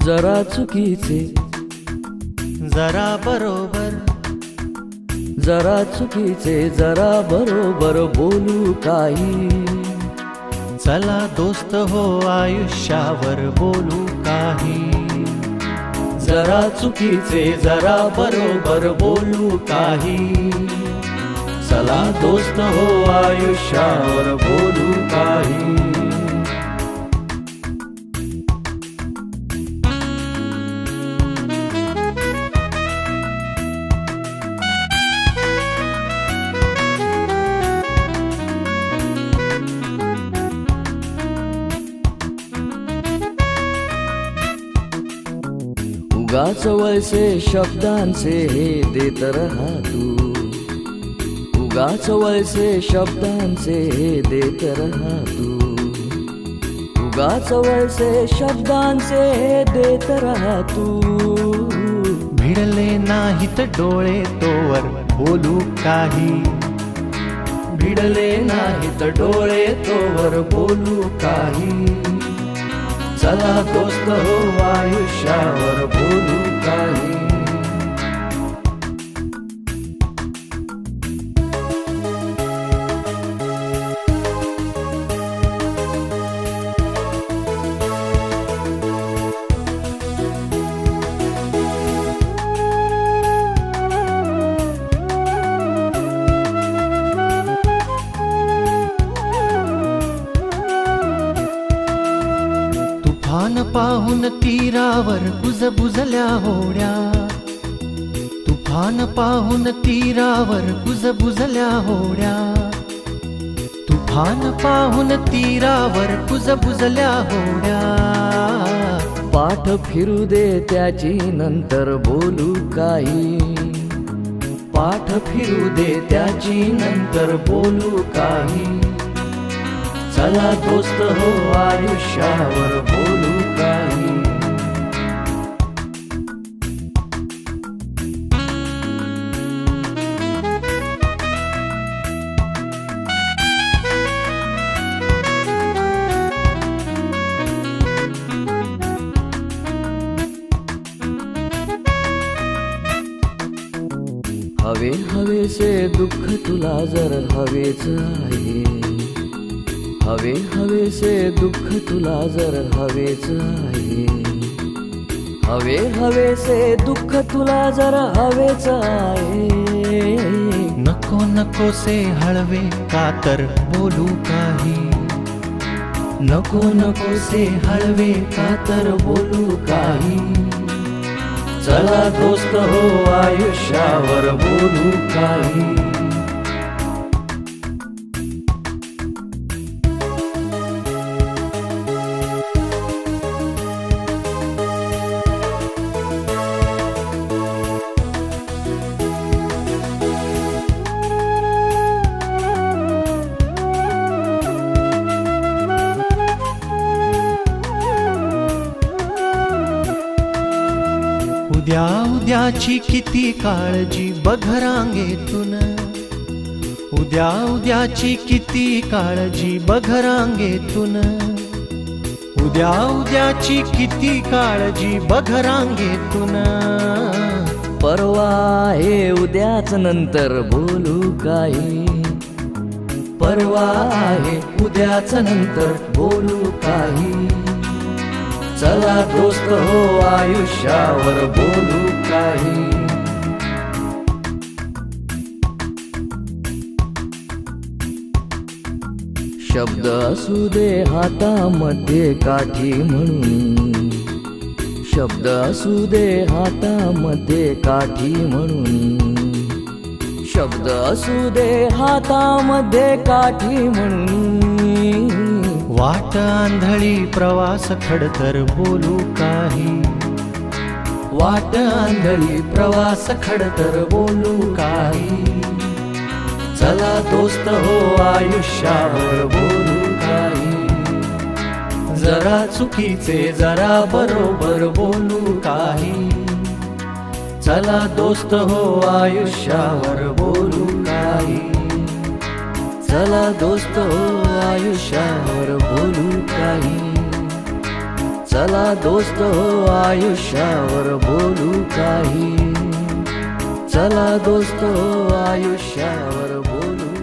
जरा चुकीचे जरा बरोबर, जरा चुकीचे जरा बरोबर बोलू काही. चला दोस्त हो आयुष्यावर बोलू काही. जरा चुकीचे जरा बरोबर बोलू काही. चला दोस्त हो आयुष्यावर बोलू काही. उगाच वळसे शब्दांचे हे देत रहा तू. उगाच वळसे शब्दांचे हे देत रहा तू. उगाच वळसे शब्दांचे हे देत रहा तू. भिडले नाहीत डोळे तोवर बोलू काही. भिडले नाहीत डोळे तोवर बोलू काही. चला दोस्त हो आयुष्यावर बोलू काही. तुफान पाहून तीरावर कुजबुजल्या होड्या. तुफान पाहून तीरावर कुजबुजल्या होड्या. तुफान पाहून तीरावर कुजबुजल्या होड्या. पाठ फिरू दे त्याची नंतर बोलू काही. पाठ फिरू दे त्याची नंतर बोलू काही. चला दोस्त हो आयुष्यावर बोलू काही. हवे हवेसे दुःख तुला जर हवेच आहे. हवे हवेसे दुःख तुला जर हवेच आहे. हवे हवेसे दुःख तुला जर हवेच आहे. नको नकोसे हळवे का तर बोलू काही. नको नकोसे हळवे का तर बोलू काही. चला दोस्त हो आयुष्यावर बोलू काही. उद्या उद्याची किती काळजी बघ रांगेतून. उद्या उद्याची किती काळजी बघ रांगेतून. उद्या उद्याची किती काळजी बघ रांगेतून. परवा आहे उद्याच नंतर बोलू काही. परवा आहे उद्याच नंतर बोलू काही. चला दोस्त हो आयुष्यावर बोलू काही. शब्द असू दे हातामध्ये काठी म्हणून. शब्द असू दे हातामध्ये काठी म्हणून. शब्द असू दे हातामध्ये काठी म्हणून. वाट आंधळी प्रवास खडतर बोलू काही. वाट आंधळी प्रवास खडतर बोलू काही. चला दोस्त हो आयुष्यावर बोलू काही. जरा चुकीचे जरा बरोबर बोलू काही. चला दोस्त हो आयुष्यावर बोलू काही. चला दोस्त हो आयुष्यावर बोलू काही. चला दोस्त हो आयुष्यावर बोलू काही. चला दोस्त हो आयुष्यावर बोलू